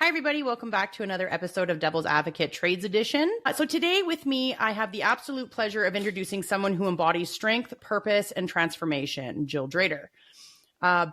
Hi, everybody. Welcome back to another episode of Devil's Advocate Trades Edition. So today with me, I have the absolute pleasure of introducing someone who embodies strength, purpose, and transformation, Jill Drader.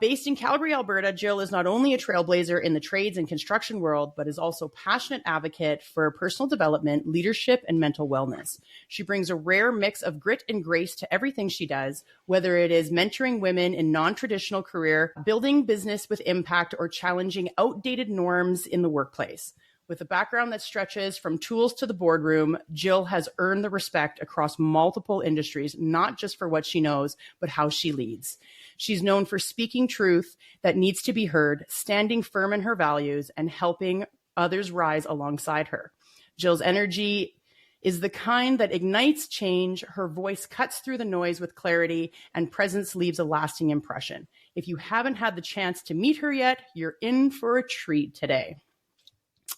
Based in Calgary, Alberta, Jill is not only a trailblazer in the trades and construction world, but is also a passionate advocate for personal development, leadership, and mental wellness. She brings a rare mix of grit and grace to everything she does, whether it is mentoring women in non-traditional career, building business with impact, or challenging outdated norms in the workplace. With a background that stretches from tools to the boardroom, Jill has earned the respect across multiple industries, not just for what she knows, but how she leads. She's known for speaking truth that needs to be heard, standing firm in her values, and helping others rise alongside her. Jill's energy is the kind that ignites change. Her voice cuts through the noise with clarity, and presence leaves a lasting impression. If you haven't had the chance to meet her yet, you're in for a treat today.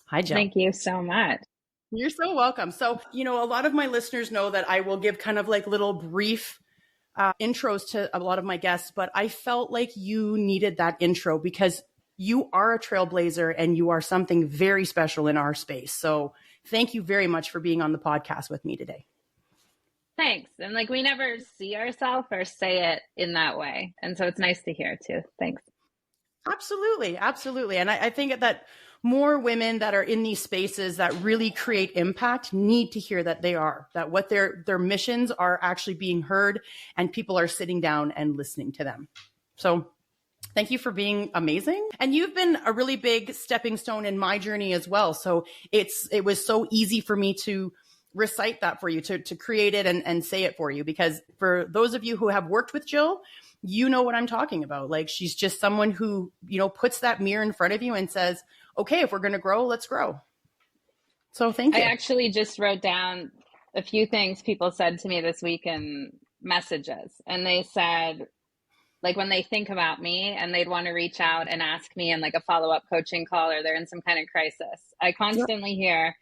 Hi, Jill. Thank you so much. You're so welcome. So, a lot of my listeners know that I will give kind of like little brief intros to a lot of my guests, but I felt like you needed that intro because you are a trailblazer and you are something very special in our space. So thank you very much for being on the podcast with me today. Thanks. And we never see ourselves or say it in that way. And so it's nice to hear too. Thanks. Absolutely. Absolutely. And I think that more women that are in these spaces that really create impact need to hear that that what their missions are actually being heard and people are sitting down and listening to them. So thank you for being amazing. And you've been a really big stepping stone in my journey as well. So it was so easy for me to recite that for you, to create it and say it for you, because for those of you who have worked with Jill, you know what I'm talking about. She's just someone who, puts that mirror in front of you and says, okay, if we're going to grow, let's grow. So thank you. I actually just wrote down a few things people said to me this week in messages. And they said, when they think about me and they'd want to reach out and ask me in a follow-up coaching call, or they're in some kind of crisis, I constantly hear,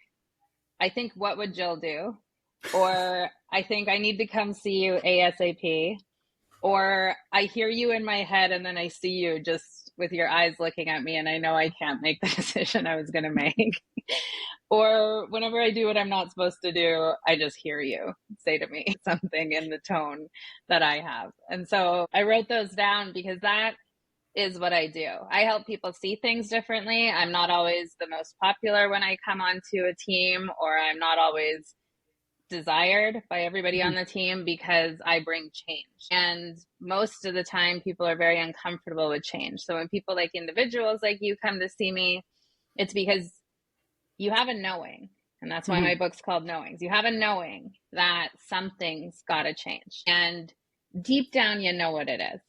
I think, what would Jill do? Or I think I need to come see you ASAP. Or I hear you in my head and then I see you just with your eyes looking at me and I know I can't make the decision I was going to make. Or whenever I do what I'm not supposed to do, I just hear you say to me something in the tone that I have. And so I wrote those down because that is what I do. I help people see things differently. I'm not always the most popular when I come onto a team, or I'm not always desired by everybody on the team because I bring change. And most of the time people are very uncomfortable with change. So when people individuals like you come to see me, it's because you have a knowing. And that's why my book's called Knowings. You have a knowing that something's got to change. And deep down, you know what it is.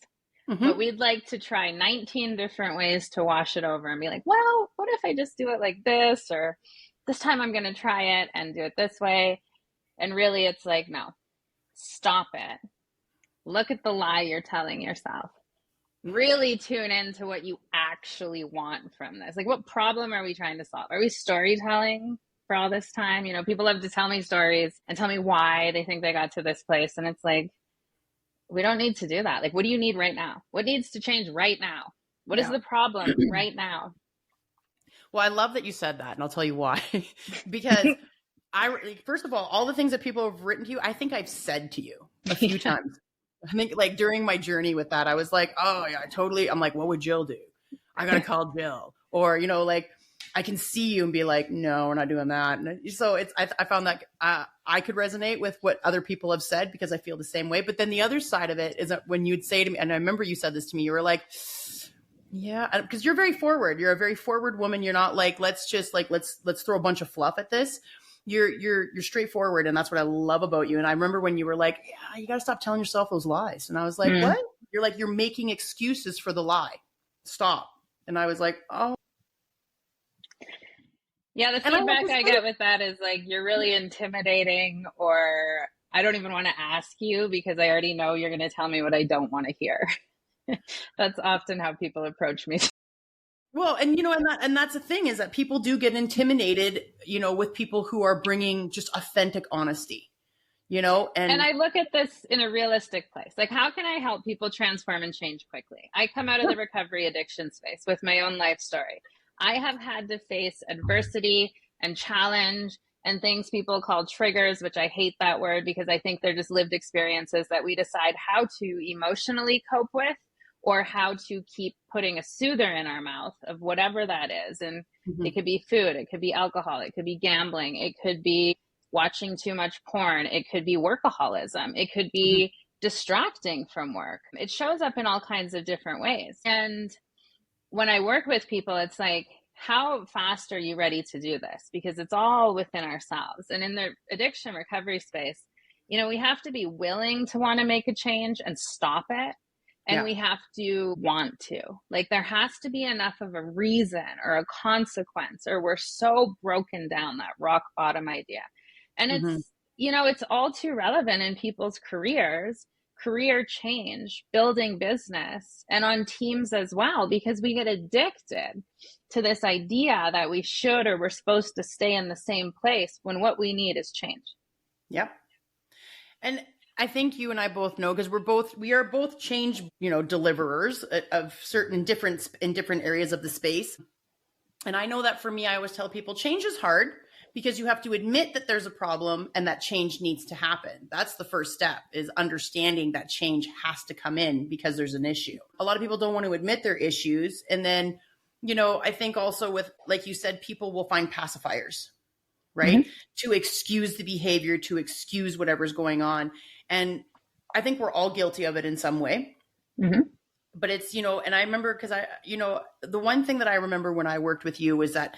But we'd like to try 19 different ways to wash it over and be like, well, what if I just do it like this? Or this time I'm going to try it and do it this way. And really, it's no, stop it. Look at the lie you're telling yourself. Really tune into what you actually want from this. What problem are we trying to solve? Are we storytelling for all this time? People love to tell me stories and tell me why they think they got to this place. And it's we don't need to do that. What do you need right now? What needs to change right now? What is the problem right now? Well, I love that you said that. And I'll tell you why. Because first of all the things that people have written to you, I think I've said to you a few times. I think during my journey with that, I was oh yeah, I'm what would Jill do? I got to call Jill. Or, I can see you and be no, we're not doing that. And so I found that I could resonate with what other people have said because I feel the same way. But then the other side of it is that when you'd say to me, and I remember you said this to me, you were yeah, because you're very forward. You're a very forward woman. You're not let's just let's throw a bunch of fluff at this. You're straightforward, and that's what I love about you. And I remember when you were yeah, you got to stop telling yourself those lies. And I was what? You're making excuses for the lie. Stop. And I was oh. Yeah, the feedback I get with that is you're really intimidating, or I don't even want to ask you because I already know you're going to tell me what I don't want to hear. That's often how people approach me. Well, and and that's the thing, is that people do get intimidated, with people who are bringing just authentic honesty, and I look at this in a realistic place. How can I help people transform and change quickly? I come out of the recovery addiction space with my own life story. I have had to face adversity and challenge and things people call triggers, which I hate that word because I think they're just lived experiences that we decide how to emotionally cope with, or how to keep putting a soother in our mouth of whatever that is. And it could be food, it could be alcohol, it could be gambling, it could be watching too much porn, it could be workaholism, it could be distracting from work. It shows up in all kinds of different ways. And when I work with people, it's like, how fast are you ready to do this? Because it's all within ourselves. And in the addiction recovery space, we have to be willing to want to make a change and stop it. And we have to want to. Like, there has to be enough of a reason or a consequence, or we're so broken down, that rock bottom idea. And it's, it's all too relevant in people's careers, career change, building business, and on teams as well, because we get addicted to this idea that we should or we're supposed to stay in the same place when what we need is change. Yep. And I think you and I both know, because we are both change, deliverers of in different areas of the space. And I know that for me, I always tell people change is hard because you have to admit that there's a problem and that change needs to happen. That's the first step, is understanding that change has to come in because there's an issue. A lot of people don't want to admit their issues. And then, I think also with, like you said, people will find pacifiers, right? To excuse the behavior, to excuse whatever's going on. And I think we're all guilty of it in some way. But it's, and I remember, because the one thing that I remember when I worked with you was that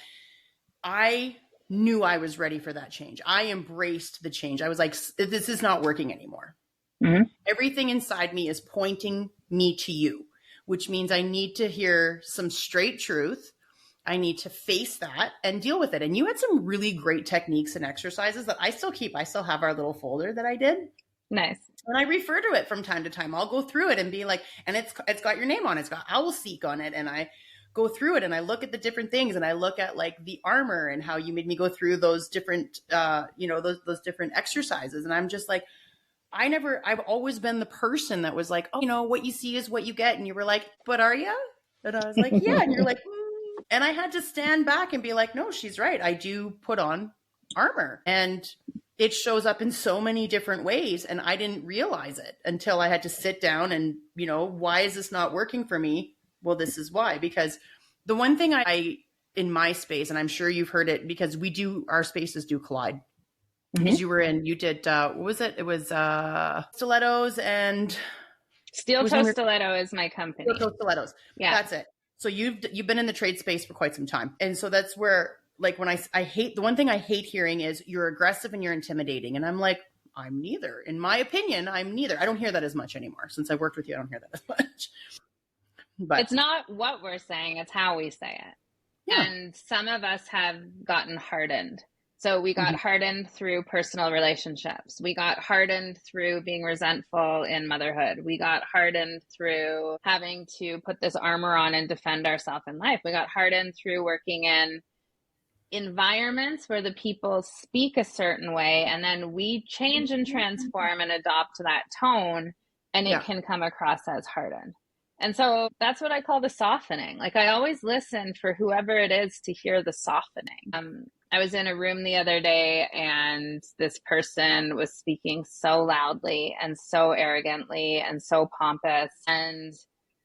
I knew I was ready for that change. I embraced the change. I was like, this is not working anymore. Everything inside me is pointing me to you, which means I need to hear some straight truth. I need to face that and deal with it. And you had some really great techniques and exercises that I still keep. I still have our little folder that I did. Nice. And I refer to it from time to time. I'll go through it and be like, and it's got your name on it. It's got Owl Seek on it. And I go through it and I look at the different things, and I look at like the armor and how you made me go through those different, those different exercises. And I'm just like, I've always been the person that was like, oh, what you see is what you get. And you were like, but are you? And I was like, yeah. And you're like, And I had to stand back and be like, no, she's right. I do put on armor, and it shows up in so many different ways. And I didn't realize it until I had to sit down and, why is this not working for me? Well, this is why. Because the one thing I in my space, and I'm sure you've heard it, because our spaces do collide. Because you did, what was it? It was Stilettos and Steel Toe Stiletto is my company. Steel Toe Stilettos. Yeah. That's it. So you've been in the trade space for quite some time. And so that's where, like, when I hate, the one thing I hate hearing is you're aggressive and you're intimidating. And I'm like, I'm neither. In my opinion, I'm neither. I don't hear that as much anymore. Since I worked with you, I don't hear that as much. But it's not what we're saying, it's how we say it. Yeah. And some of us have gotten hardened. So we got hardened through personal relationships. We got hardened through being resentful in motherhood. We got hardened through having to put this armor on and defend ourselves in life. We got hardened through working in environments where the people speak a certain way, and then we change and transform and adopt that tone, and it can come across as hardened. And so that's what I call the softening. Like, I always listen for whoever it is to hear the softening. I was in a room the other day, and this person was speaking so loudly and so arrogantly and so pompous. And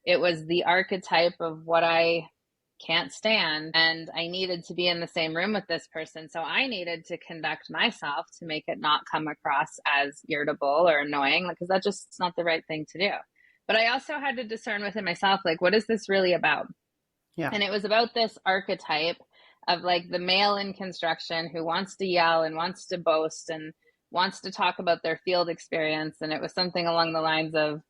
it was the archetype of what I can't stand. And I needed to be in the same room with this person. So I needed to conduct myself to make it not come across as irritable or annoying, because that's just not the right thing to do. But I also had to discern within myself, like, what is this really about? Yeah. And it was about this archetype of, like, the male in construction who wants to yell and wants to boast and wants to talk about their field experience. And it was something along the lines of,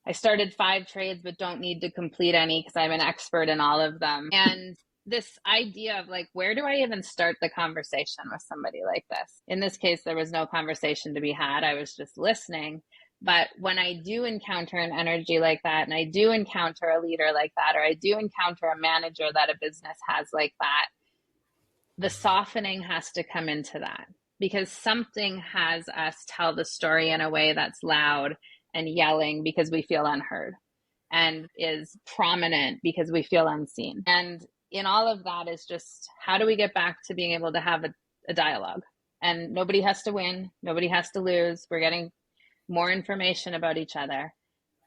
I started 5 trades, but don't need to complete any because I'm an expert in all of them. And this idea of, like, where do I even start the conversation with somebody like this? In this case, there was no conversation to be had. I was just listening. But when I do encounter an energy like that, and I do encounter a leader like that, or I do encounter a manager that a business has like that, the softening has to come into that, because something has us tell the story in a way that's loud and yelling because we feel unheard, and is prominent because we feel unseen. And in all of that is just, how do we get back to being able to have a dialogue? And nobody has to win. Nobody has to lose. We're getting more information about each other.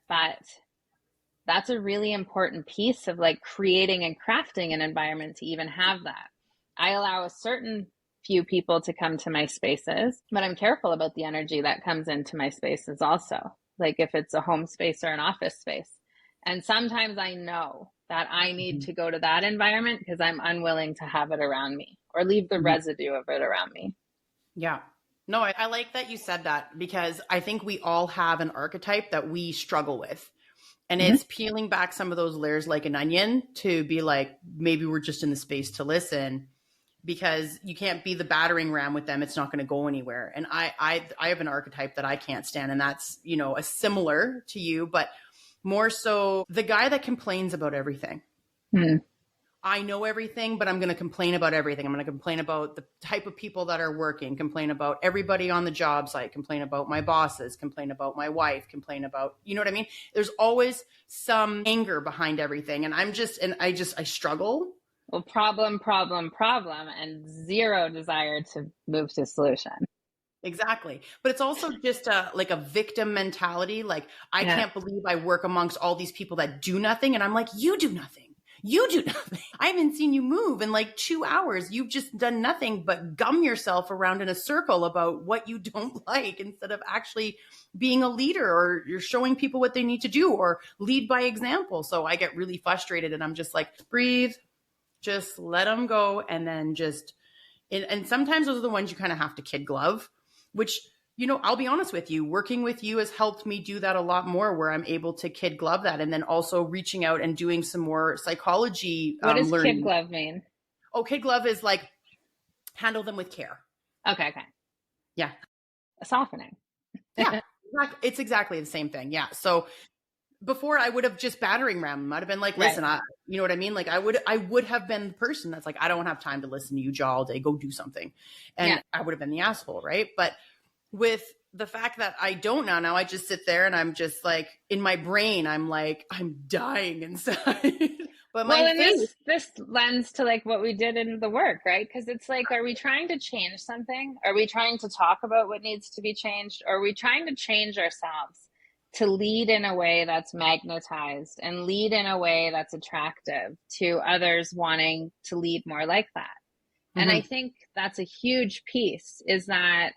But that's a really important piece of like creating and crafting an environment to even have that. I allow a certain few people to come to my spaces, but I'm careful about the energy that comes into my spaces also. Like if it's a home space or an office space. And sometimes I know that I need to go to that environment because I'm unwilling to have it around me or leave the residue of it around me. Yeah. No, I like that you said that, because I think we all have an archetype that we struggle with. And it's peeling back some of those layers like an onion to be like, maybe we're just in the space to listen, because you can't be the battering ram with them. It's not going to go anywhere. And I have an archetype that I can't stand. And that's, you know, a similar to you, but more so the guy that complains about everything. I know everything, but I'm going to complain about everything. I'm going to complain about the type of people that are working, complain about everybody on the job site, complain about my bosses, complain about my wife, complain about, you know what I mean? There's always some anger behind everything. And I struggle. Well, problem, and zero desire to move to solution. Exactly. But it's also just like a victim mentality. Like, I can't believe I work amongst all these people that do nothing. And I'm like, you do nothing. You do nothing. I haven't seen you move in like 2 hours. You've just done nothing but gum yourself around in a circle about what you don't like, instead of actually being a leader, or you're showing people what they need to do, or lead by example. So I get really frustrated and I'm just like, breathe, just let them go. And then and sometimes those are the ones you kind of have to kid glove, which, you know, I'll be honest with you, working with you has helped me do that a lot more, where I'm able to kid glove that. And then also reaching out and doing some more psychology. What does learning. kid glove mean? Oh, kid glove is like, handle them with care. Okay. Yeah. Softening. Yeah. It's exactly the same thing. Yeah. So before I would have just battering ram them. I'd have been like, listen, you know what I mean? Like I would have been the person that's like, I don't have time to listen to you jaw all day. Go do something. And I would have been the asshole. Right. But with the fact that I don't now I just sit there and I'm just like, in my brain, I'm like, I'm dying inside. But this lends to like what we did in the work, right? Because it's like, are we trying to change something? Are we trying to talk about what needs to be changed? Or are we trying to change ourselves to lead in a way that's magnetized and lead in a way that's attractive to others wanting to lead more like that? And I think that's a huge piece, is that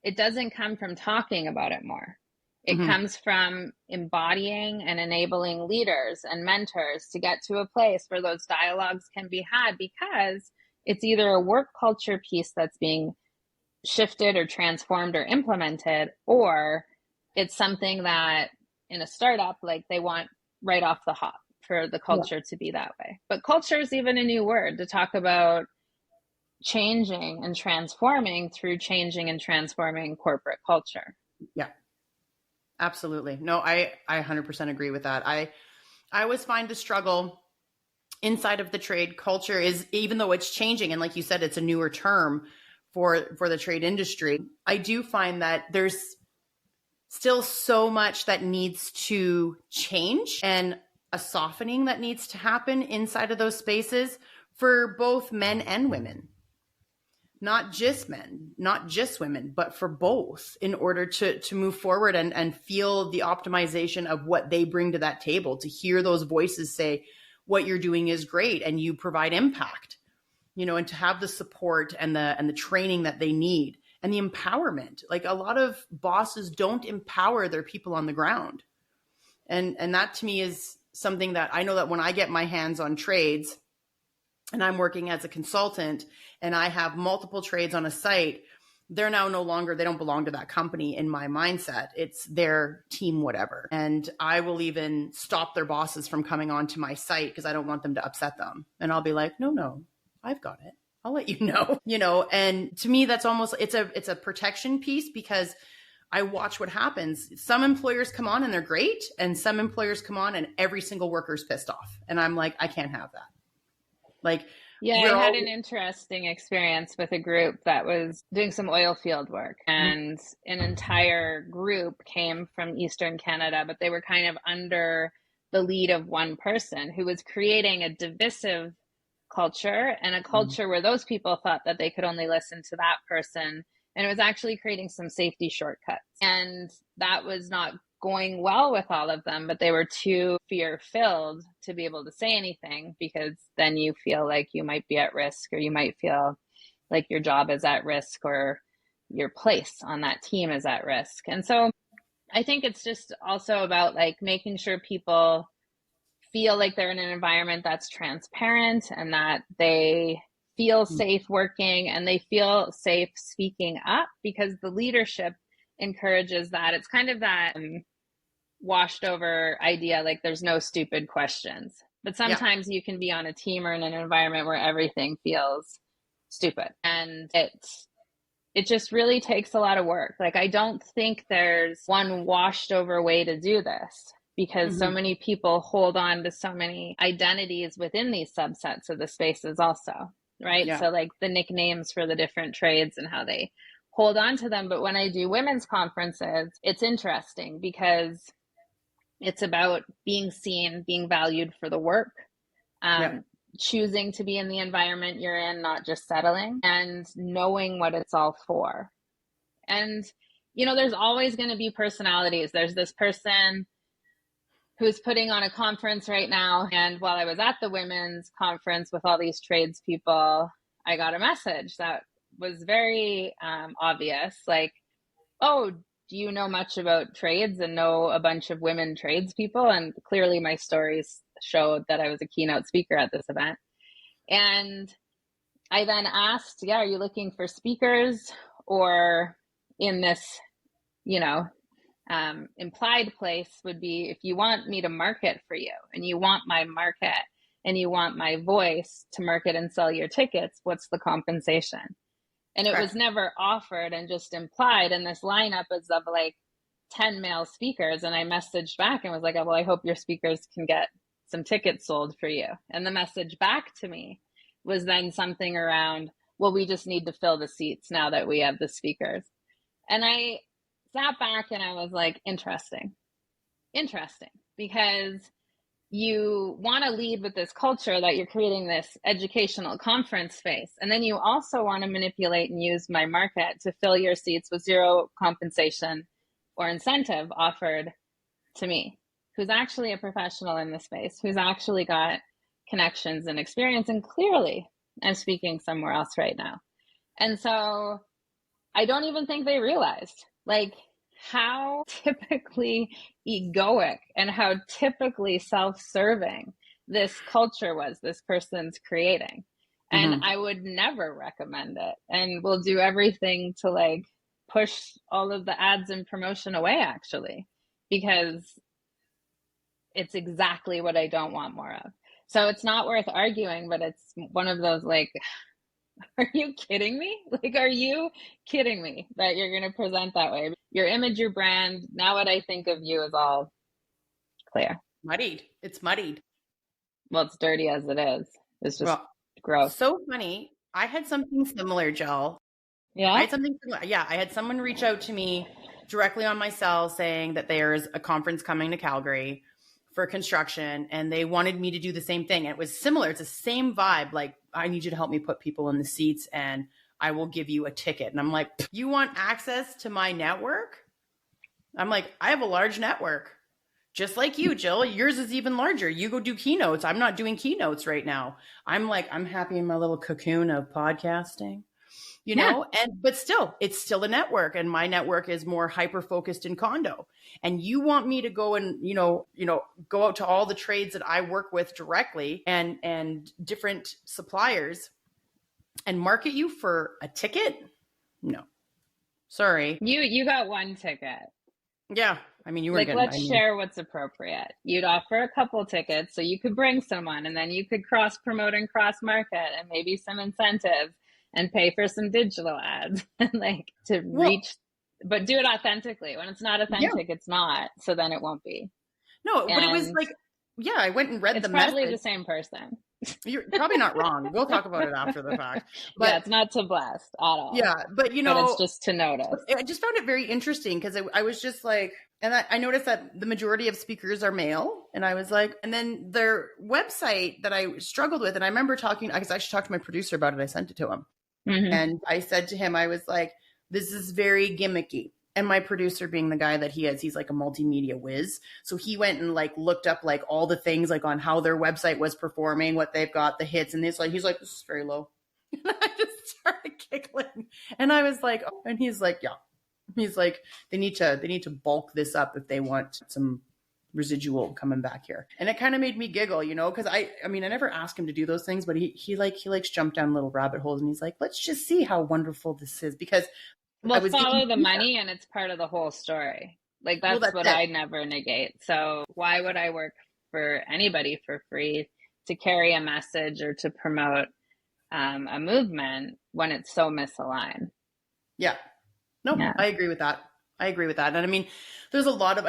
it doesn't come from talking about it more. It comes from embodying and enabling leaders and mentors to get to a place where those dialogues can be had, because it's either a work culture piece that's being shifted or transformed or implemented, or it's something that in a startup, like they want right off the hop for the culture to be that way. But culture is even a new word to talk about changing and transforming through changing and transforming corporate culture. Yeah, absolutely. No, I 100% agree with that. I always find the struggle inside of the trade culture is, even though it's changing, and like you said, it's a newer term for the trade industry, I do find that there's still so much that needs to change, and a softening that needs to happen inside of those spaces for both men and women. Not just men, not just women, but for both, in order to move forward and feel the optimization of what they bring to that table, to hear those voices say, what you're doing is great and you provide impact, you know, and to have the support and the training that they need, and the empowerment. Like, a lot of bosses don't empower their people on the ground. And that to me is something that I know that when I get my hands on trades, and I'm working as a consultant and I have multiple trades on a site, they're now no longer, they don't belong to that company in my mindset. It's their team, whatever. And I will even stop their bosses from coming onto my site because I don't want them to upset them. And I'll be like, no, I've got it. I'll let you know, you know. And to me, that's almost, it's a protection piece, because I watch what happens. Some employers come on and they're great. And some employers come on and every single worker's pissed off. And I'm like, I can't have that. Like, I had an interesting experience with a group that was doing some oil field work, and an entire group came from Eastern Canada, but they were kind of under the lead of one person who was creating a divisive culture, and a culture where those people thought that they could only listen to that person. And it was actually creating some safety shortcuts. And that was not going well with all of them, but they were too fear-filled to be able to say anything, because then you feel like you might be at risk, or you might feel like your job is at risk, or your place on that team is at risk. And so I think it's just also about like making sure people feel like they're in an environment that's transparent, and that they feel safe working, and they feel safe speaking up, because the leadership encourages that. It's kind of that washed over idea, like there's no stupid questions, but sometimes you can be on a team or in an environment where everything feels stupid, and it just really takes a lot of work. Like, I don't think there's one washed over way to do this, because so many people hold on to so many identities within these subsets of the spaces also, right? So like the nicknames for the different trades and how they hold on to them. But when I do women's conferences, it's interesting, because it's about being seen, being valued for the work, choosing to be in the environment you're in, not just settling, and knowing what it's all for. And, you know, there's always going to be personalities. There's this person who's putting on a conference right now. And while I was at the women's conference with all these tradespeople, I got a message that was very obvious. Like, oh, do you know much about trades and know a bunch of women tradespeople? And clearly my stories showed that I was a keynote speaker at this event. And I then asked, are you looking for speakers, or in this, you know, implied place would be, if you want me to market for you, and you want my market, and you want my voice to market and sell your tickets, what's the compensation? And it was never offered, and just implied. And this lineup is of like 10 male speakers. And I messaged back and was like, well, I hope your speakers can get some tickets sold for you. And the message back to me was then something around, well, we just need to fill the seats now that we have the speakers. And I sat back and I was like, interesting, because you want to lead with this culture that you're creating this educational conference space. And then you also want to manipulate and use my market to fill your seats with zero compensation or incentive offered to me, who's actually a professional in the space, who's actually got connections and experience. And clearly I'm speaking somewhere else right now. And so I don't even think they realized like how typically egoic and how typically self-serving this culture was this person's creating. And I would never recommend it, and will do everything to like push all of the ads and promotion away, actually, because it's exactly what I don't want more of. So it's not worth arguing, but it's one of those like, are you kidding me? Like, are you kidding me that you're going to present that way? Your image, your brand, now what I think of you is all clear. Muddied. It's muddied. Well, it's dirty as it is. It's just gross. So funny. I had something similar, Jill. Yeah? I had something similar. Yeah, I had someone reach out to me directly on my cell saying that there's a conference coming to Calgary for construction, and they wanted me to do the same thing. And it was similar. It's the same vibe. Like, I need you to help me put people in the seats, and I will give you a ticket. And I'm like, you want access to my network? I'm like, I have a large network. Just like you, Jill. Yours is even larger. You go do keynotes. I'm not doing keynotes right now. I'm like, I'm happy in my little cocoon of podcasting, you know, but still, it's still a network. And my network is more hyper-focused in condo. And you want me to go and, go out to all the trades that I work with directly and different suppliers and market you for a ticket? No, sorry. You got one ticket. Yeah. I mean, you were like, let's share what's appropriate. You'd offer a couple tickets so you could bring someone, and then you could cross promote and cross market, and maybe some incentives, and pay for some digital ads and like to reach, but do it authentically. When it's not authentic, it's not. So then it won't be. No, but it was like, I went and read the message. It's probably the same person. You're probably not wrong. We'll talk about it after the fact. But yeah, it's not to blast at all. Yeah, but but it's just to notice. I just found it very interesting because I was just like, and I noticed that the majority of speakers are male, and I was like, and then their website that I struggled with, and I remember talking, I actually talked to my producer about it. I sent it to him, and I said to him, I was like, this is very gimmicky. And my producer, being the guy that he is, he's like a multimedia whiz. So he went and like looked up like all the things like on how their website was performing, what they've got, the hits, and he's like, this is very low. And I just started giggling, and I was like, oh, and he's like, yeah, he's like, they need to bulk this up if they want some residual coming back here. And it kind of made me giggle, because I mean, I never asked him to do those things, but he likes jump down little rabbit holes, and he's like, let's just see how wonderful this is, because follow the money, and it's part of the whole story. Like that's what I never negate. So why would I work for anybody for free to carry a message or to promote a movement when it's so misaligned? Yeah. No, yeah. I agree with that. And I mean, there's a lot of,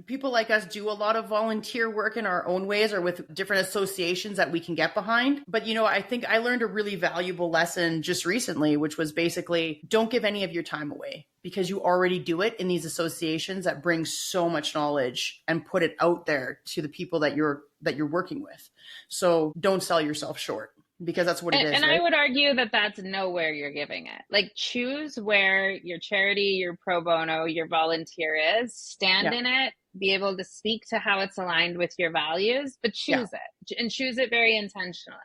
people like us do a lot of volunteer work in our own ways or with different associations that we can get behind. But, I think I learned a really valuable lesson just recently, which was basically don't give any of your time away, because you already do it in these associations that bring so much knowledge and put it out there to the people that you're working with. So don't sell yourself short, because that's what it is. And right? I would argue that that's nowhere you're giving it. Like, choose where your charity, your pro bono, your volunteer is, stand in it, be able to speak to how it's aligned with your values, but choose it, and choose it very intentionally.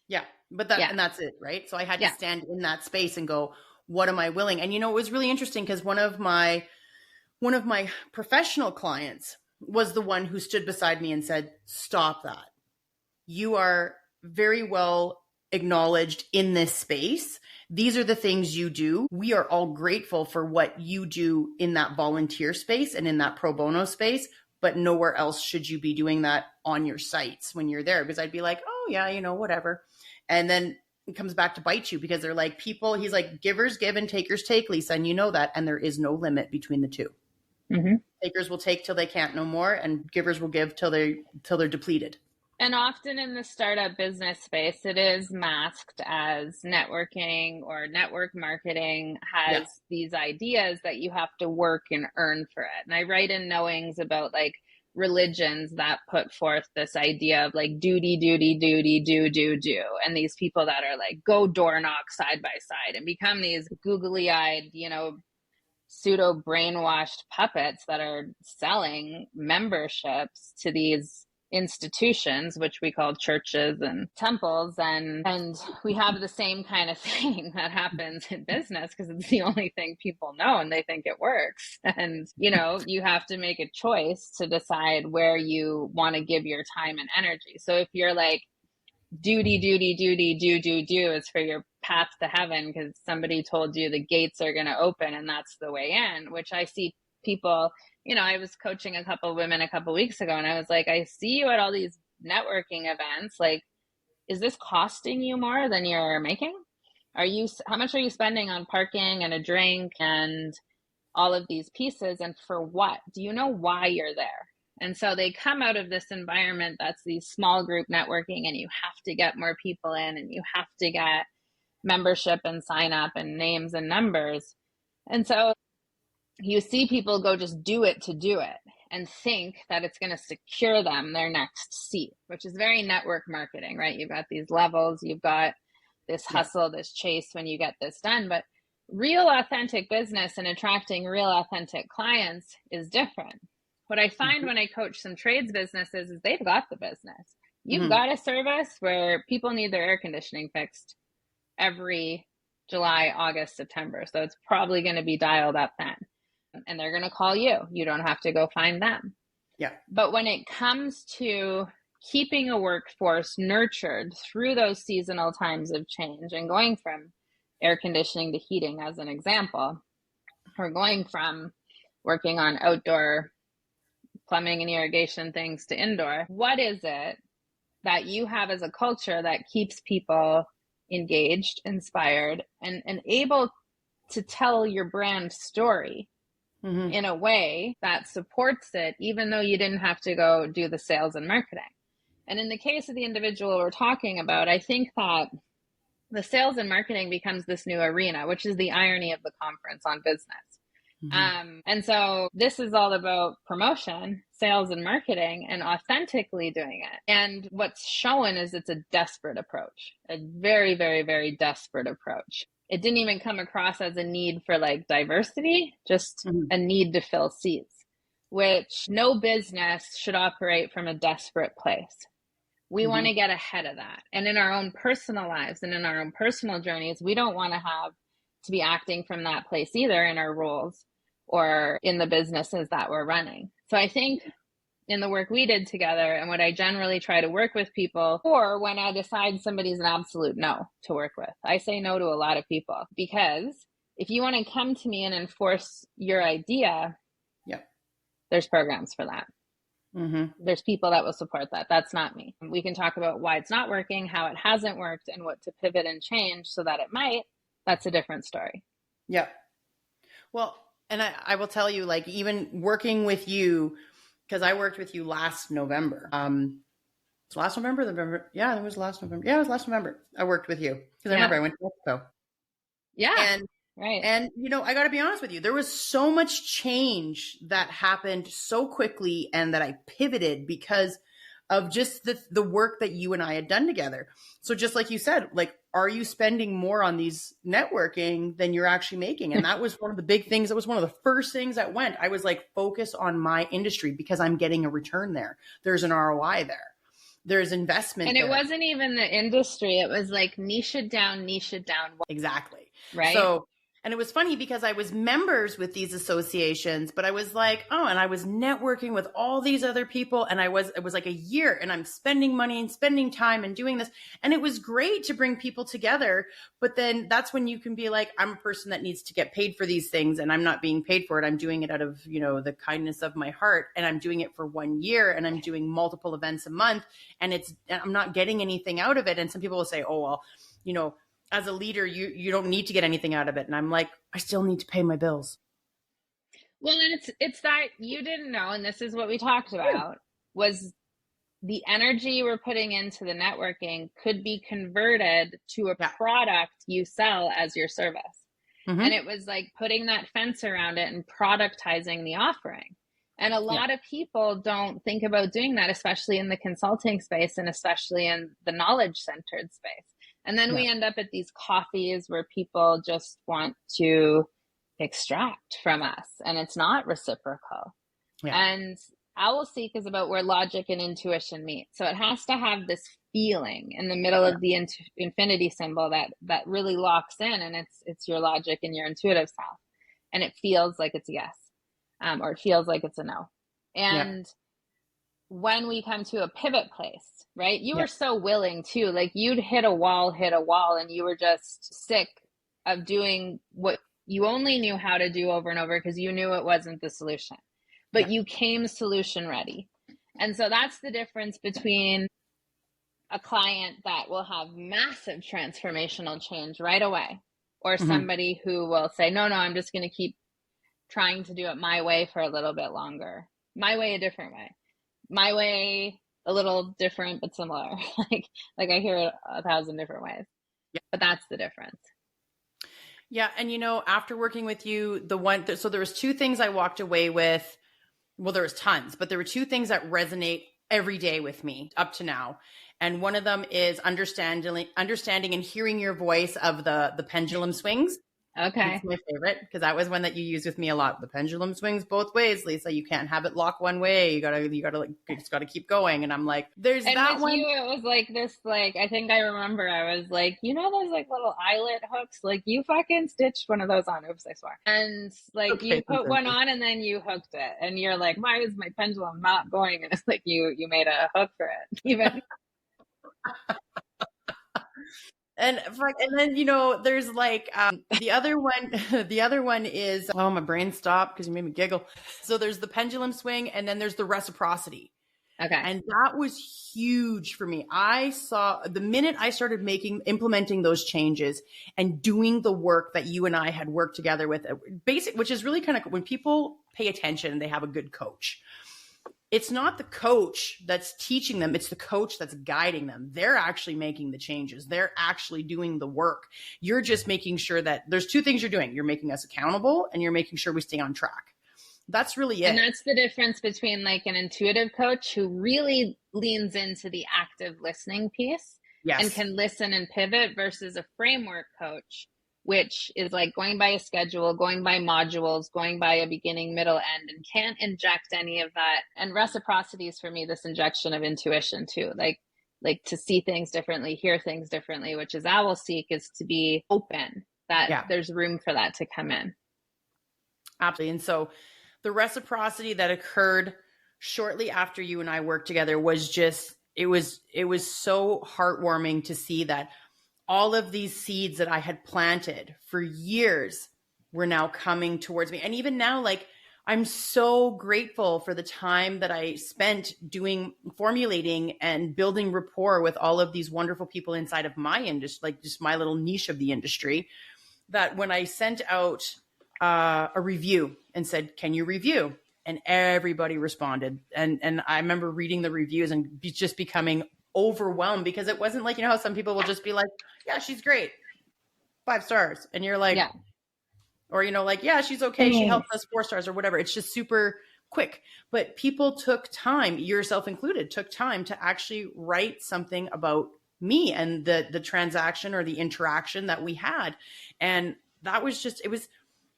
Yeah. But and that's it. Right. So I had to stand in that space and go, what am I willing? And, it was really interesting because one of my professional clients was the one who stood beside me and said, stop that. You are very well acknowledged in this space. These are the things you do. We are all grateful for what you do in that volunteer space and in that pro bono space, but nowhere else should you be doing that on your sites when you're there. Because I'd be like, oh yeah, whatever. And then it comes back to bite you, because they're like he's like, givers give and takers take, Lisa. And you know that. And there is no limit between the two. Mm-hmm. Takers will take till they can't no more, and givers will give till they're depleted. And often in the startup business space, it is masked as networking, or network marketing has these ideas that you have to work and earn for it. And I write in knowings about like religions that put forth this idea of like duty, do. And these people that are like, go door knock side by side, and become these googly eyed, pseudo brainwashed puppets that are selling memberships to these institutions, which we call churches and temples, and we have the same kind of thing that happens in business, because it's the only thing people know and they think it works. And you have to make a choice to decide where you want to give your time and energy. So if you're like duty do is for your path to heaven because somebody told you the gates are going to open and that's the way in, which I see people, I was coaching a couple of women a couple of weeks ago, and I was like, I see you at all these networking events. Like, is this costing you more than you're making? How much are you spending on parking and a drink and all of these pieces? And for what? Do you know why you're there? And so they come out of this environment that's these small group networking, and you have to get more people in, and you have to get membership and sign up and names and numbers. And so you see people go just do it to do it and think that it's going to secure them their next seat, which is very network marketing, right? You've got these levels, you've got this hustle, this chase when you get this done. But real authentic business and attracting real authentic clients is different. What I find when I coach some trades businesses is they've got the business. You've got a service where people need their air conditioning fixed every July, August, September. So it's probably going to be dialed up then. And they're going to call you. You don't have to go find them. Yeah. But when it comes to keeping a workforce nurtured through those seasonal times of change and going from air conditioning to heating as an example, or going from working on outdoor plumbing and irrigation things to indoor, what is it that you have as a culture that keeps people engaged, inspired, and able to tell your brand story in a way that supports it, even though you didn't have to go do the sales and marketing? And in the case of the individual we're talking about, I think that the sales and marketing becomes this new arena, which is the irony of the conference on business. And so this is all about promotion, sales and marketing, and authentically doing it. And what's shown is it's a desperate approach, a very, very, very desperate approach. It didn't even come across as a need for like diversity, just a need to fill seats, which no business should operate from a desperate place. We want to get ahead of that. And in our own personal lives and in our own personal journeys, we don't want to have to be acting from that place either in our roles or in the businesses that we're running. So I think in the work we did together and what I generally try to work with people for when I decide somebody's an absolute no to work with, I say no to a lot of people, because if you want to come to me and enforce your idea, there's programs for that. There's people that will support that. That's not me. We can talk about why it's not working, how it hasn't worked, and what to pivot and change so that it might. That's a different story. Yeah. Well, and I will tell you, like, even working with you, because I worked with you last November. It's last November? Yeah, it was last November. Yeah, it was last November. I worked with you because I remember I went to Mexico. Yeah. And right. And, you know, I got to be honest with you. There was so much change that happened so quickly and that I pivoted because of just the work that you and I had done together. So just like you said, like, are you spending more on these networking than you're actually making? And that was one of the big things. That was one of the first things that went. I was like, focus on my industry because I'm getting a return there. There's an ROI there. There's investment. And it wasn't even the industry. It was like niche it down. Exactly. Right. So, and it was funny because I was members with these associations, but I was like, oh, and I was networking with all these other people. And it was like a year and I'm spending money and spending time and doing this. And it was great to bring people together. But then that's when you can be like, I'm a person that needs to get paid for these things and I'm not being paid for it. I'm doing it out of, you know, the kindness of my heart. And I'm doing it for 1 year and I'm doing multiple events a month and I'm not getting anything out of it. And some people will say, oh, well, you know, as a leader, you don't need to get anything out of it. And I'm like, I still need to pay my bills. Well, and it's that you didn't know, and this is what we talked about, was the energy you were putting into the networking could be converted to a product you sell as your service. And it was like putting that fence around it and productizing the offering. And a lot of people don't think about doing that, especially in the consulting space and especially in the knowledge-centered space. And then we end up at these coffees where people just want to extract from us and it's not reciprocal. And Owl Seek is about where logic and intuition meet. So it has to have this feeling in the middle of the infinity symbol that really locks in, and it's your logic and your intuitive self. And it feels like it's a yes, or it feels like it's a no. And when we come to a pivot place, right? You were so willing too, like you'd hit a wall and you were just sick of doing what you only knew how to do over and over because you knew it wasn't the solution, but you came solution ready. And so that's the difference between a client that will have massive transformational change right away or somebody who will say, no, I'm just going to keep trying to do it my way for a little bit longer. My way, a different way. My way, a little different, but similar. like I hear it 1,000 different ways, but that's the difference. Yeah. And, you know, after working with you, so there was 2 things I walked away with. Well, there was tons, but there were 2 things that resonate every day with me up to now. And one of them is understanding and hearing your voice of the pendulum swings. Okay. It's my favorite because that was one that you used with me a lot. The pendulum swings both ways, Lisa. You can't have it lock one way. You just gotta keep going. And I'm like, there's and that with one. You, it was like this, like, I think I remember I was like, you know, those like little eyelet hooks, like you fucking stitched one of those on. Oops, I swore. And like you put one on and then you hooked it and you're like, why is my pendulum not going? And it's like, you made a hook for it even. And then, you know, there's like the other one is, oh, my brain stopped because you made me giggle. So there's the pendulum swing and then there's the reciprocity. Okay. And that was huge for me. I saw the minute I started implementing those changes and doing the work that you and I had worked together with, which is really kind of when people pay attention and they have a good coach. it's not the coach that's teaching them. It's the coach that's guiding them. They're actually making the changes. They're actually doing the work. You're just making sure that there's two things you're doing. You're making us accountable and you're making sure we stay on track. That's really it. And that's the difference between like an intuitive coach who really leans into the active listening piece and can listen and pivot versus a framework coach, which is like going by a schedule, going by modules, going by a beginning, middle, end, and can't inject any of that. And reciprocity is for me this injection of intuition too, like to see things differently, hear things differently, which is owl seek, is to be open that there's room for that to come in. Absolutely. And so the reciprocity that occurred shortly after you and I worked together was just, it was so heartwarming to see that all of these seeds that I had planted for years were now coming towards me. And even now, like, I'm so grateful for the time that I spent formulating and building rapport with all of these wonderful people inside of my industry, like just my little niche of the industry, that when I sent out a review and said, can you review? And everybody responded. And I remember reading the reviews and just becoming overwhelmed, because it wasn't like, you know how some people will just be like, yeah, she's great, 5 stars. And you're like, or, you know, like, yeah, she's okay. She helped us 4 stars or whatever. It's just super quick. But people took time, yourself included, took time to actually write something about me and the transaction or the interaction that we had. And that was just, it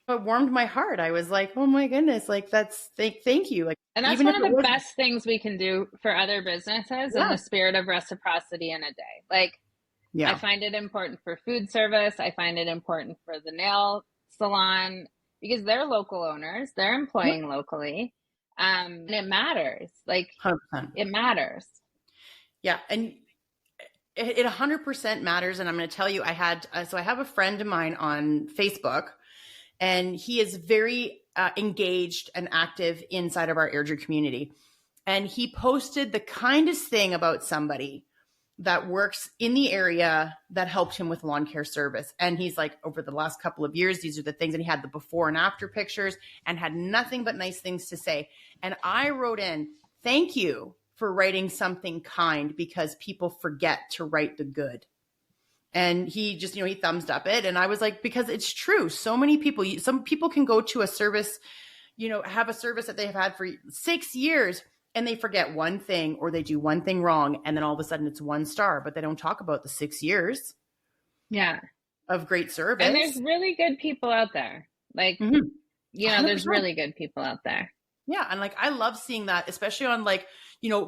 warmed my heart. I was like, oh my goodness, like thank you. Like, and that's one of the best things we can do for other businesses in the spirit of reciprocity in a day. Like, I find it important for food service. I find it important for the nail salon because they're local owners. They're employing locally. And it matters. Like 100%. It matters. Yeah. And it 100% matters. And I'm going to tell you, I have a friend of mine on Facebook, and he is very engaged and active inside of our Airdrie community. And he posted the kindest thing about somebody that works in the area that helped him with lawn care service. And he's like, over the last couple of years, these are the things. And he had the before and after pictures and had nothing but nice things to say. And I wrote in, thank you for writing something kind, because people forget to write the good. And he just, he thumbs up it. And I was like, because it's true. So many people, some people can go to a service, have a service that they've had for 6 years and they forget one thing or they do one thing wrong. And then all of a sudden it's 1 star, but they don't talk about the 6 years of great service. And there's really good people out there. Like, there's really good people out there. Yeah. And like, I love seeing that, especially on like,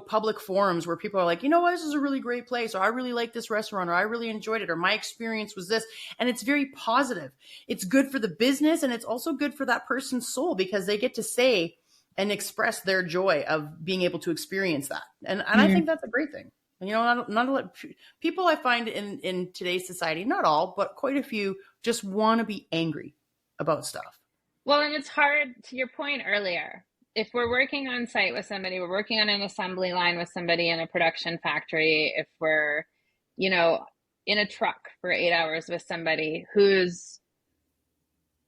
public forums where people are like, this is a really great place, or I really like this restaurant, or I really enjoyed it, or my experience was this. And it's very positive. It's good for the business. And it's also good for that person's soul, because they get to say and express their joy of being able to experience that. And I think that's a great thing. Not a lot people I find in today's society, not all, but quite a few, just want to be angry about stuff. Well, and it's hard, to your point earlier. If we're working on site with somebody, we're working on an assembly line with somebody in a production factory, if we're, in a truck for 8 hours with somebody whose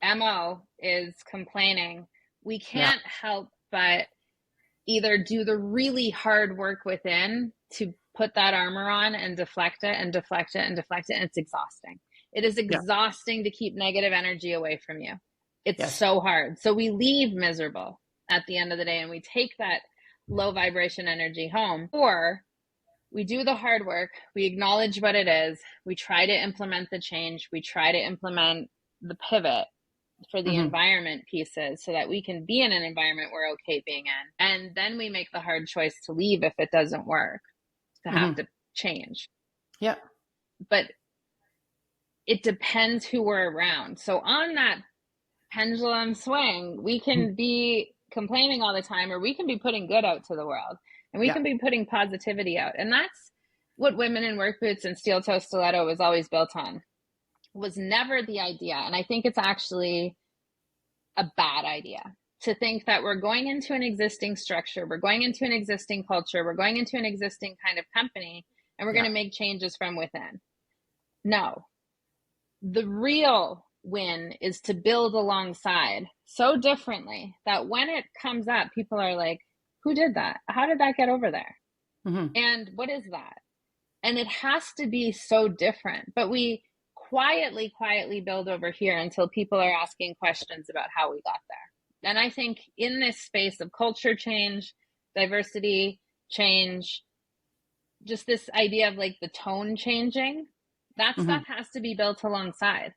MO is complaining, we can't help but either do the really hard work within to put that armor on and deflect it and deflect it and deflect it. And it's exhausting. It is exhausting to keep negative energy away from you. It's so hard. So we leave miserable at the end of the day, and we take that low vibration energy home, or we do the hard work. We acknowledge what it is. We try to implement the change. We try to implement the pivot for the environment pieces so that we can be in an environment we're okay being in. And then we make the hard choice to leave if it doesn't work, to have to change. Yeah. But it depends who we're around. So on that pendulum swing, we can be complaining all the time, or we can be putting good out to the world, and we can be putting positivity out. And that's what Women in Work Boots and Steel Toe Stiletto was always built on. Was never the idea. And I think it's actually a bad idea to think that we're going into an existing structure, we're going into an existing culture, we're going into an existing kind of company, and we're going to make changes from within. No. The real win is to build alongside so differently that when it comes up, people are like, Who did that? How did that get over there? Mm-hmm. And what is that? And it has to be so different, but we quietly build over here until people are asking questions about how we got there. And I think in this space of culture change, diversity change, just this idea of like the tone changing, that Mm-hmm. stuff has to be built alongside.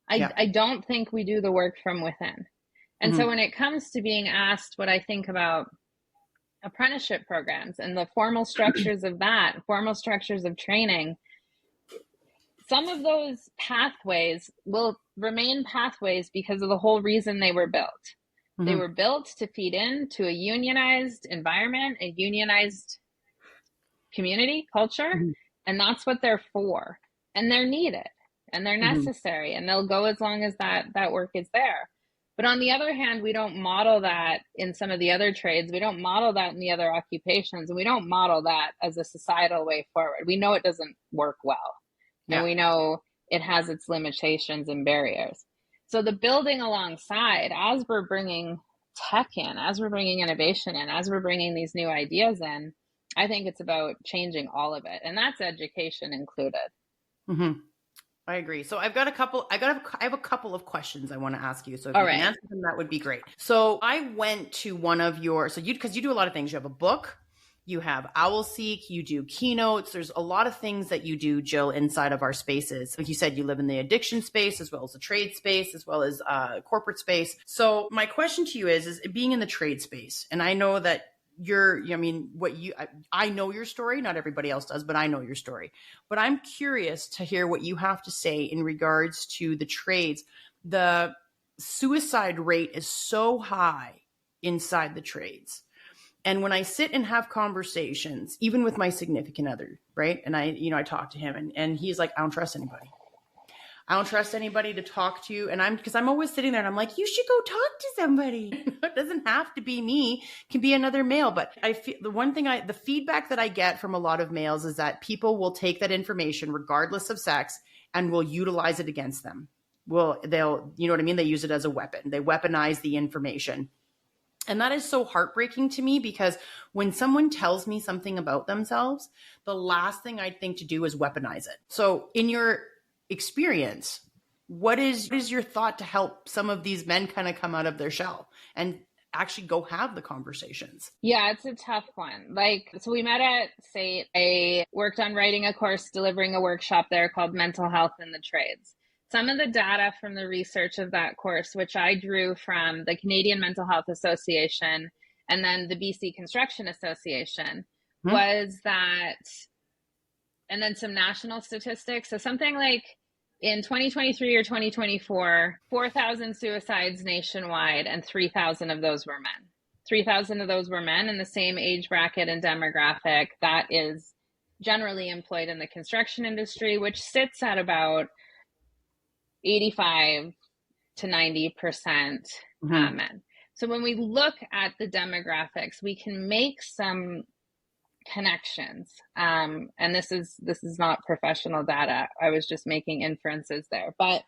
Yeah. I don't think we do the work from within. And Mm-hmm. so when it comes to being asked what I think about apprenticeship programs and the formal structures of that, formal structures of training, some of those pathways will remain pathways because of the whole reason they were built. Mm-hmm. They were built to feed into a unionized environment, a unionized community, culture, mm-hmm. and that's what they're for. And they're needed and they're necessary, mm-hmm. and they'll go as long as that work is there. But on the other hand, we don't model that in some of the other trades. We don't model that in the other occupations. And we don't model that as a societal way forward. We know it doesn't work well. Yeah. And we know it has its limitations and barriers. So the building alongside, as we're bringing tech in, as we're bringing innovation in, as we're bringing these new ideas in, I think it's about changing all of it. And that's education included. Mm-hmm. I agree. So I have a couple of questions I want to ask you. So if you can answer them, that would be great. So I went to one of your, because you do a lot of things. You have a book, you have OwlSeek, you do keynotes. There's a lot of things that you do, Jill, inside of our spaces. Like you said, you live in the addiction space as well as the trade space, as well as corporate space. So my question to you is being in the trade space, and I know that I know your story. Not everybody else does, but I know your story. But I'm curious to hear what you have to say in regards to the trades. The suicide rate is so high inside the trades. And when I sit and have conversations, even with my significant other, right? And I talk to him and he's like, I don't trust anybody. I don't trust anybody to talk to. And because I'm always sitting there and I'm like, you should go talk to somebody. It doesn't have to be me. It can be another male. But I feel the feedback that I get from a lot of males is that people will take that information regardless of sex and will utilize it against them. They'll, you know what I mean? They use it as a weapon. They weaponize the information. And that is so heartbreaking to me because when someone tells me something about themselves, the last thing I'd think to do is weaponize it. So in your experience, what is your thought to help some of these men kind of come out of their shell and actually go have the conversations? Yeah, it's a tough one. So we met at SAIT. I worked on writing a course, delivering a workshop there called Mental Health in the Trades. Some of the data from the research of that course, which I drew from the Canadian Mental Health Association and then the BC Construction Association, was that, and then some national statistics. So something like in 2023 or 2024, 4,000 suicides nationwide, and 3,000 of those were men. 3,000 of those were men in the same age bracket and demographic that is generally employed in the construction industry, which sits at about 85 to 90% men. So when we look at the demographics, we can make some connections. And this is not professional data. I was just making inferences there, but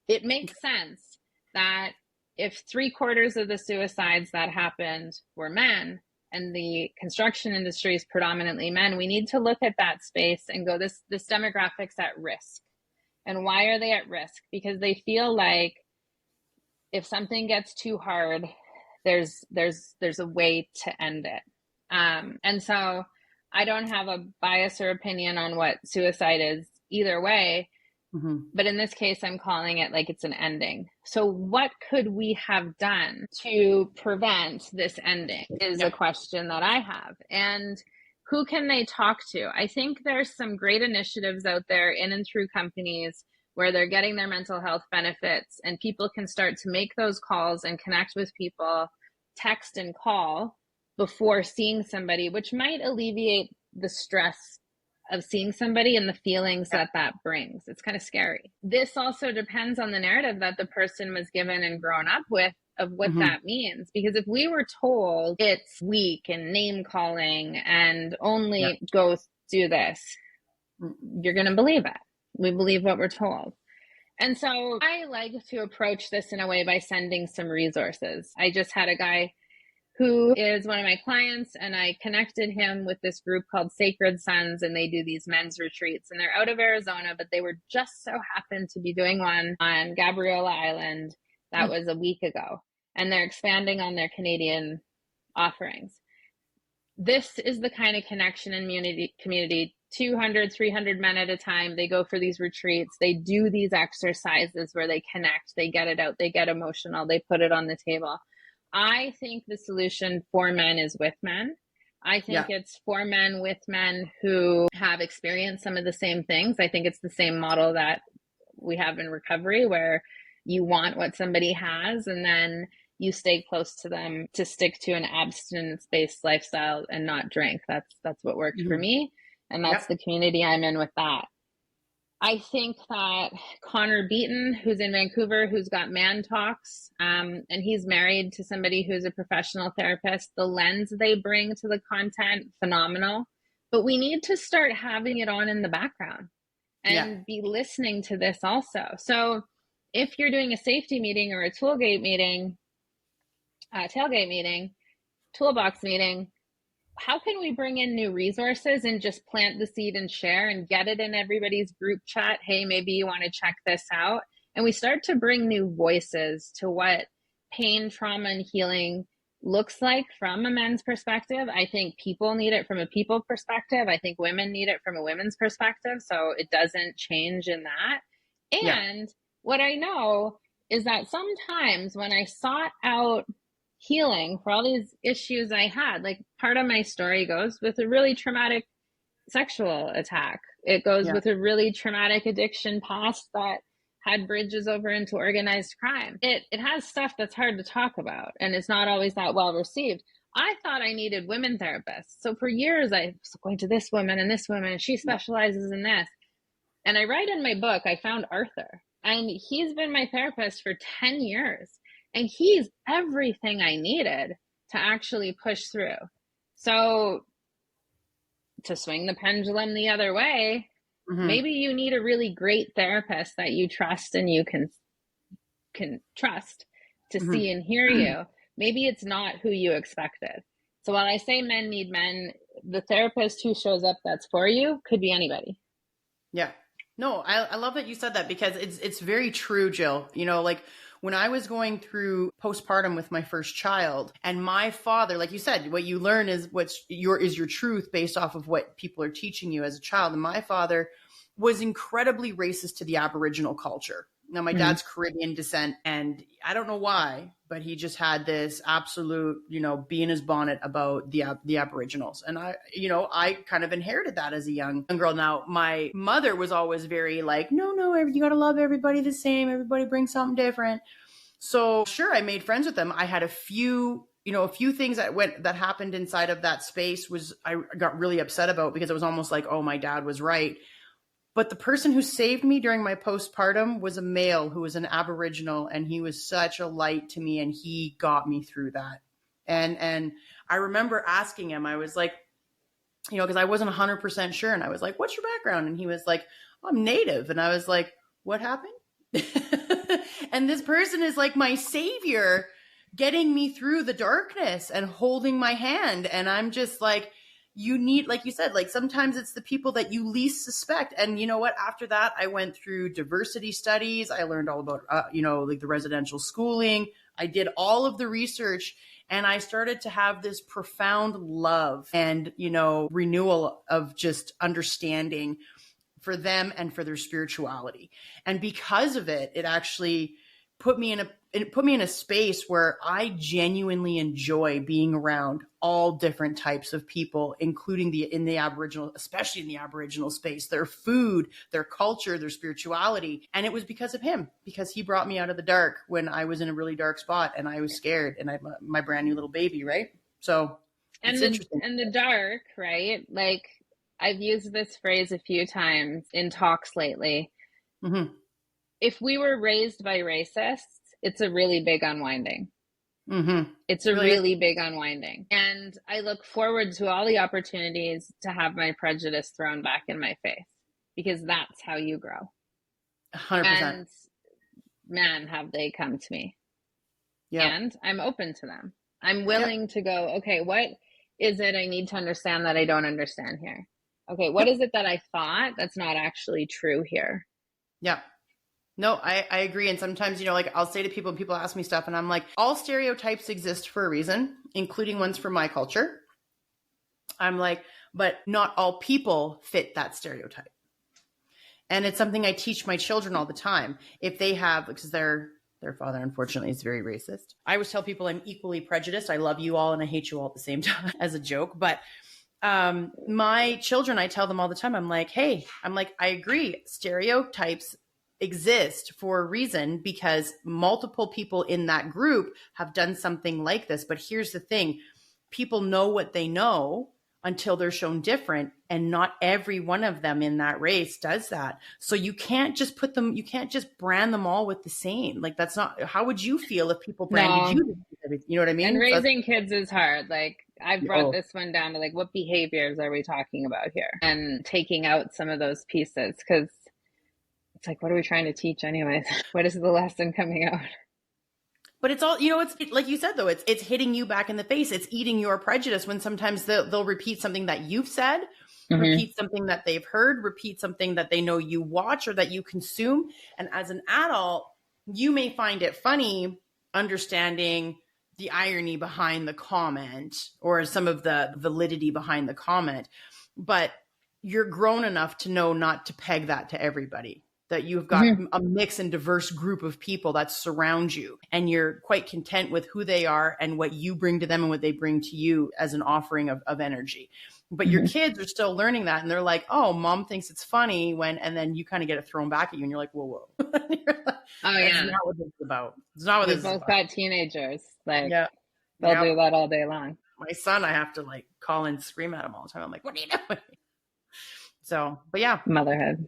it makes sense that if 3/4 of the suicides that happened were men and the construction industry is predominantly men, we need to look at that space and go, this demographic's at risk. And why are they at risk? Because they feel like if something gets too hard, there's a way to end it. And so I don't have a bias or opinion on what suicide is either way. But in this case, I'm calling it like it's an ending. So what could we have done to prevent this ending is a question that I have. And who can they talk to? I think there's some great initiatives out there in and through companies where they're getting their mental health benefits and people can start to make those calls and connect with people, text and call before seeing somebody, which might alleviate the stress of seeing somebody and the feelings that brings. It's kind of scary. This also depends on the narrative that the person was given and grown up with of what that means. Because if we were told it's weak and name calling and only go do this, you're going to believe it. We believe what we're told. And so I like to approach this in a way by sending some resources. I just had a guy who is one of my clients, and I connected him with this group called Sacred Sons, and they do these men's retreats, and they're out of Arizona, but they were just so happened to be doing one on Gabriola Island. That was a week ago, and they're expanding on their Canadian offerings. This is the kind of connection and community, 200, 300 men at a time. They go for these retreats. They do these exercises where they connect, they get it out, they get emotional, they put it on the table. I think the solution for men is with men. I think it's for men with men who have experienced some of the same things. I think it's the same model that we have in recovery, where you want what somebody has and then you stay close to them to stick to an abstinence-based lifestyle and not drink. That's what worked for me. And that's the community I'm in with that. I think that Connor Beaton, who's in Vancouver, who's got Man Talks, and he's married to somebody who's a professional therapist, the lens they bring to the content, phenomenal. But we need to start having it on in the background and be listening to this also. So if you're doing a safety meeting or a tailgate meeting, toolbox meeting, how can we bring in new resources and just plant the seed and share and get it in everybody's group chat? Hey, maybe you want to check this out. And we start to bring new voices to what pain, trauma, and healing looks like from a men's perspective. I think people need it from a people perspective. I think women need it from a women's perspective. So it doesn't change in that. And what I know is that sometimes when I sought out healing for all these issues I had, like part of my story goes with a really traumatic sexual attack. It goes with a really traumatic addiction past that had bridges over into organized crime. It has stuff that's hard to talk about, and it's not always that well received. I thought I needed women therapists. So for years I was going to this woman, and she specializes in this. And I write in my book, I found Arthur, and he's been my therapist for 10 years. And he's everything I needed to actually push through. So to swing the pendulum the other way, maybe you need a really great therapist that you trust and you can trust to see and hear you. Maybe it's not who you expected. So while I say men need men, the therapist who shows up that's for you could be anybody. Yeah. No, I love that you said that, because it's very true, Jill. You know, like when I was going through postpartum with my first child, and my father, like you said, what you learn is your truth based off of what people are teaching you as a child. And my father was incredibly racist to the Aboriginal culture. Now, my dad's Caribbean descent, and I don't know why, but he just had this absolute, bee in his bonnet about the Aboriginals. And I kind of inherited that as a young girl. Now, my mother was always very like, no, you got to love everybody the same. Everybody brings something different. So sure, I made friends with them. I had a few things that happened inside of that space I got really upset about, because it was almost like, oh, my dad was right. But the person who saved me during my postpartum was a male who was an Aboriginal, and he was such a light to me, and he got me through that. And I remember asking him, I was like, because I wasn't 100% sure. And I was like, what's your background? And he was like, I'm Native. And I was like, what happened? And this person is like my savior, getting me through the darkness and holding my hand. And I'm just like, you need, like you said, like sometimes it's the people that you least suspect. And you know what? After that, I went through diversity studies. I learned all about, like the residential schooling. I did all of the research, and I started to have this profound love and, renewal of just understanding for them and for their spirituality. And because of it, it actually put me in a space where I genuinely enjoy being around all different types of people, including especially in the Aboriginal space, their food, their culture, their spirituality. And it was because of him, because he brought me out of the dark when I was in a really dark spot and I was scared, and I'm my brand new little baby. Right. So it's interesting. And the dark, right? Like I've used this phrase a few times in talks lately. Mm-hmm. If we were raised by racists, it's a really big unwinding. Mm-hmm. It's a really big unwinding. And I look forward to all the opportunities to have my prejudice thrown back in my face, because that's how you grow. 100%. And man, have they come to me. Yeah. And I'm open to them. I'm willing to go, okay, what is it I need to understand that I don't understand here? Okay, what is it that I thought that's not actually true here? Yeah. No, I agree. And sometimes, like I'll say to people, and people ask me stuff, and I'm like, all stereotypes exist for a reason, including ones from my culture. I'm like, but not all people fit that stereotype. And it's something I teach my children all the time. If they have, because their father, unfortunately, is very racist. I always tell people I'm equally prejudiced. I love you all and I hate you all at the same time as a joke. But my children, I tell them all the time, I'm like, hey, I agree. Stereotypes exist for a reason because multiple people in that group have done something like this. But here's the thing. People know what they know until they're shown different. And not every one of them in that race does that. So you can't just you can't just brand them all with the same. Like that's not, how would you feel if people branded you? You know what I mean? And raising kids is hard. Like I've brought this one down to like, what behaviors are we talking about here? And taking out some of those pieces. Cause it's like, what are we trying to teach anyways? What is the lesson coming out? But it's all, it's like you said, though, it's hitting you back in the face. It's eating your prejudice when sometimes they'll repeat something that you've said, repeat something that they've heard, repeat something that they know you watch or that you consume. And as an adult, you may find it funny understanding the irony behind the comment or some of the validity behind the comment. But you're grown enough to know not to peg that to everybody. That you've got a mix and diverse group of people that surround you and you're quite content with who they are and what you bring to them and what they bring to you as an offering of energy. But your kids are still learning that and they're like, oh, mom thinks it's funny and then you kind of get it thrown back at you and you're like, whoa. Like, oh yeah. That's not what this is about. It's not what this is about. We've both got teenagers. Like they'll do that all day long. My son, I have to like call and scream at him all the time. I'm like, what are you doing? So, but yeah. Motherhood.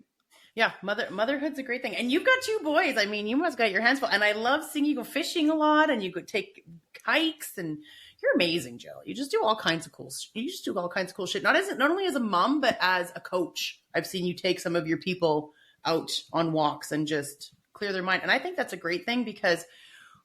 Yeah, motherhood's a great thing. And you've got 2 boys. I mean, you must got your hands full. And I love seeing you go fishing a lot and you go take hikes and you're amazing, Jill. You just do all kinds of cool shit. Not only as a mom, but as a coach. I've seen you take some of your people out on walks and just clear their mind. And I think that's a great thing because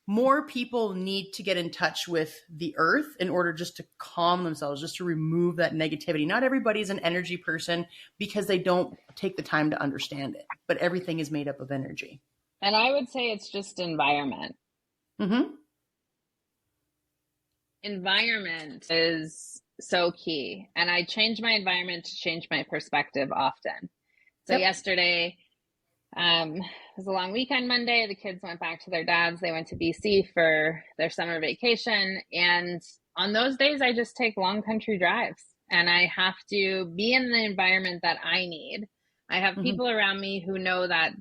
more people need to get in touch with the earth in order just to calm themselves, just to remove that negativity. Not everybody's an energy person because they don't take the time to understand it, but everything is made up of energy. And I would say it's just environment. Environment is so key. And I change my environment to change my perspective often. So yesterday, it was a long weekend Monday. The kids went back to their dads. They went to BC for their summer vacation. And on those days, I just take long country drives and I have to be in the environment that I need. I have people around me who know that,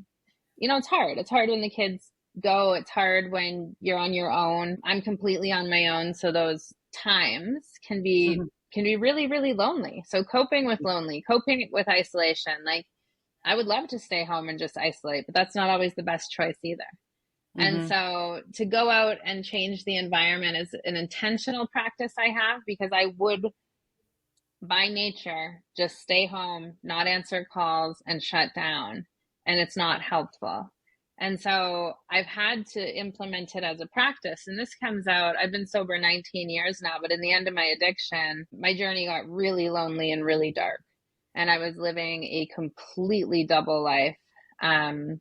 it's hard. It's hard when the kids go. It's hard when you're on your own. I'm completely on my own. So those times can be really, really lonely. So coping with isolation, like, I would love to stay home and just isolate, but that's not always the best choice either. And so to go out and change the environment is an intentional practice I have because I would, by nature, just stay home, not answer calls and shut down. And it's not helpful. And so I've had to implement it as a practice. And this comes out, I've been sober 19 years now, but in the end of my addiction, my journey got really lonely and really dark. And I was living a completely double life that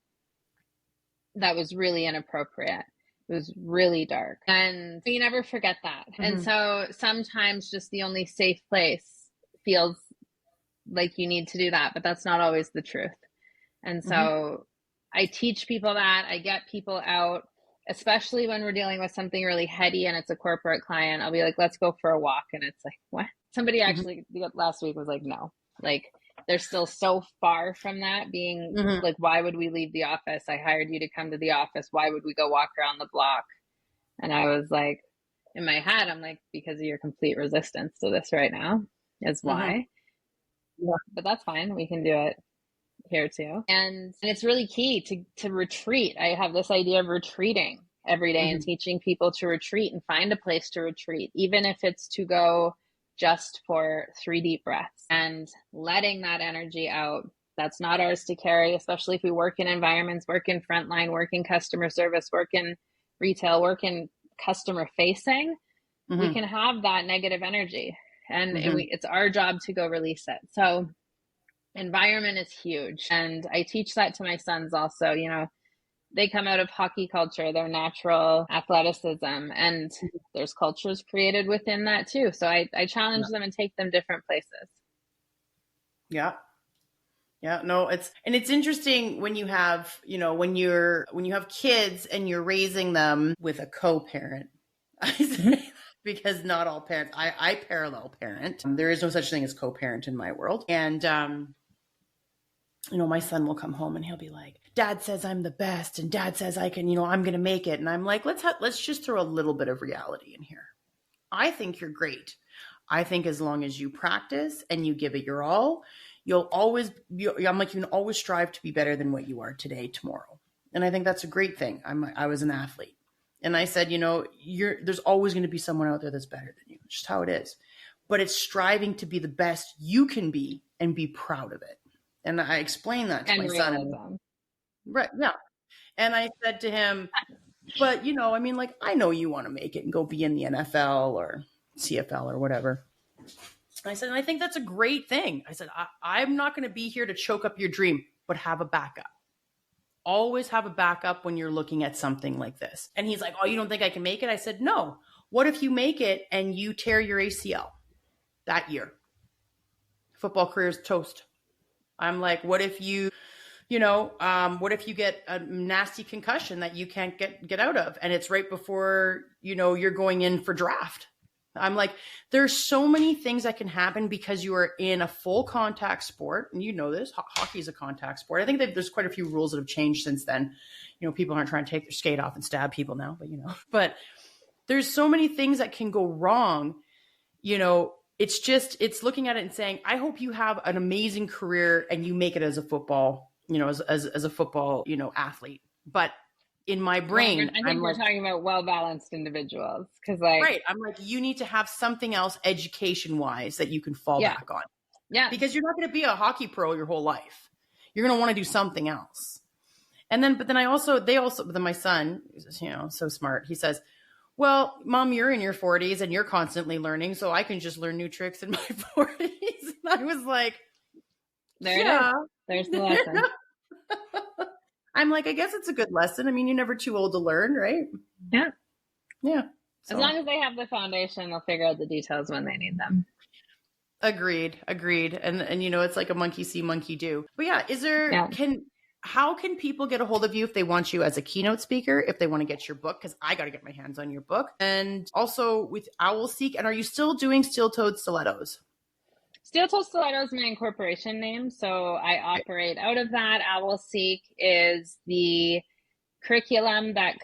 was really inappropriate. It was really dark. And you never forget that. And so sometimes just the only safe place feels like you need to do that, but that's not always the truth. And so I teach people that. I get people out, especially when we're dealing with something really heady and it's a corporate client. I'll be like, let's go for a walk. And it's like, what? Somebody actually last week was like, no. Like they're still so far from that being like, why would we leave the office? I hired you to come to the office. Why would we go walk around the block? And I was like, in my head, I'm like, because of your complete resistance to this right now is why. Yeah, but that's fine. We can do it here too. And it's really key to retreat. I have this idea of retreating every day and teaching people to retreat and find a place to retreat, even if it's to go just for 3 deep breaths and letting that energy out. That's not ours to carry, especially if we work in environments, work in frontline, work in customer service, work in retail, work in customer facing. we can have that negative energy, and it's our job to go release it. So environment is huge. And I teach that to my sons also. You know, they come out of hockey culture, their natural athleticism, and there's cultures created within that too. So I challenge them and take them different places. Yeah. Yeah, no, it's interesting when you have, you know, when you have kids and you're raising them with a co-parent. I say, because not all parents, I parallel parent. There is no such thing as co-parent in my world. And, you know, my son will come home and he'll be like, Dad says I'm the best, and Dad says I can, you know, I'm going to make it. And I'm like, let's just throw a little bit of reality in here. I think you're great. I think as long as you practice and you give it your all, I'm like, you can always strive to be better than what you are today, tomorrow. And I think that's a great thing. I was an athlete. And I said, you know, there's always going to be someone out there that's better than you. It's just how it is. But it's striving to be the best you can be and be proud of it. And I explained that to my son. Right. Yeah. And I said to him, but, you know, I mean, like, I know you want to make it and go be in the NFL or CFL or whatever. I said, and I think that's a great thing. I said, I'm not going to be here to choke up your dream, but have a backup. Always have a backup when you're looking at something like this. And he's like, oh, you don't think I can make it? I said, no. What if you make it and you tear your ACL that year? Football career is toast. I'm like, what if you get a nasty concussion that you can't get out of? And it's right before, you know, you're going in for draft. I'm like, there's so many things that can happen because you are in a full contact sport. And you know this, hockey is a contact sport. I think there's quite a few rules that have changed since then. You know, people aren't trying to take their skate off and stab people now, but there's so many things that can go wrong. You know, it's looking at it and saying, I hope you have an amazing career and you make it as a football, you know, as a football, you know, athlete. But in my brain, I think we're talking about well-balanced individuals, because right, I'm like, you need to have something else education-wise that you can fall back on. Yeah, because you're not going to be a hockey pro your whole life. You're going to want to do something else. And then, but then my son, you know, so smart. He says, well, Mom, you're in your 40s and you're constantly learning, so I can just learn new tricks in my 40s. And I was like, there it is. There's the lesson. I'm like, I guess it's a good lesson. I mean, you're never too old to learn, right? Yeah. Yeah. So. As long as they have the foundation, they'll figure out the details when they need them. Agreed. And you know, it's like a monkey see, monkey do. But yeah, how can people get a hold of you if they want you as a keynote speaker, if they want to get your book? Because I got to get my hands on your book. And also with Owl Seek. And are you still doing steel-toed stilettos? Steel-toed stiletto is my incorporation name, so I operate out of that. Owl Seek is the curriculum that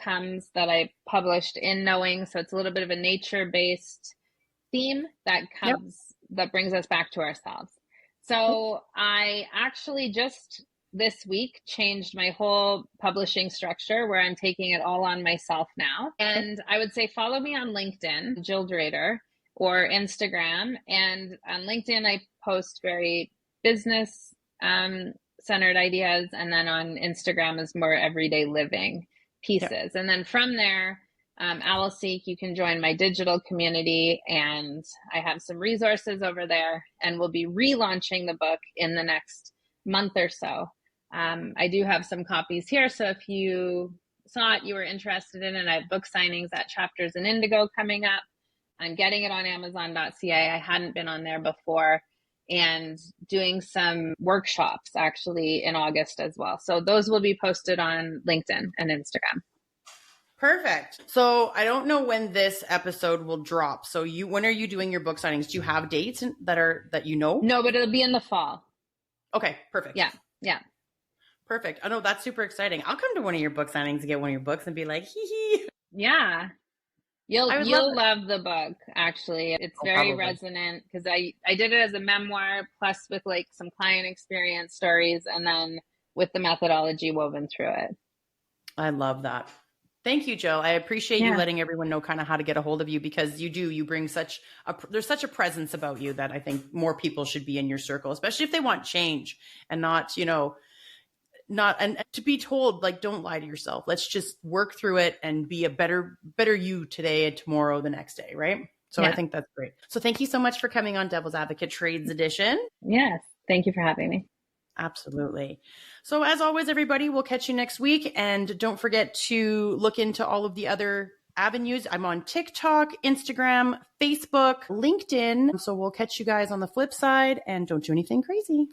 I published in Knowing, so it's a little bit of a nature-based theme that that brings us back to ourselves. So I actually just this week changed my whole publishing structure, where I'm taking it all on myself now. And I would say follow me on LinkedIn, Jill Drader, or Instagram. And on LinkedIn, I post very business centered ideas. And then on Instagram is more everyday living pieces. Yep. And then from there, Owl Seek, you can join my digital community, and I have some resources over there, and we'll be relaunching the book in the next month or so. I do have some copies here. So if you saw it, you were interested in it, I have book signings at Chapters in Indigo coming up. I'm getting it on Amazon.ca. I hadn't been on there before, and doing some workshops actually in August as well. So those will be posted on LinkedIn and Instagram. Perfect. So I don't know when this episode will drop. So when are you doing your book signings? Do you have dates that you know? No, but it'll be in the fall. Okay, perfect. Yeah. Perfect. I know, that's super exciting. I'll come to one of your book signings to get one of your books and be like, hee hee. Yeah. You'll love the book, actually. It's very resonant, because I did it as a memoir, plus with like some client experience stories, and then with the methodology woven through it. I love that. Thank you, Jill. I appreciate you letting everyone know kind of how to get a hold of you, because you bring there's such a presence about you that I think more people should be in your circle, especially if they want change and not and to be told, like, don't lie to yourself. Let's just work through it and be a better you today and tomorrow, the next day. Right. So I think that's great. So thank you so much for coming on Devil's Advocate Trades Edition. Yes. Thank you for having me. Absolutely. So as always, everybody, we'll catch you next week. And don't forget to look into all of the other avenues. I'm on TikTok, Instagram, Facebook, LinkedIn. So we'll catch you guys on the flip side, and don't do anything crazy.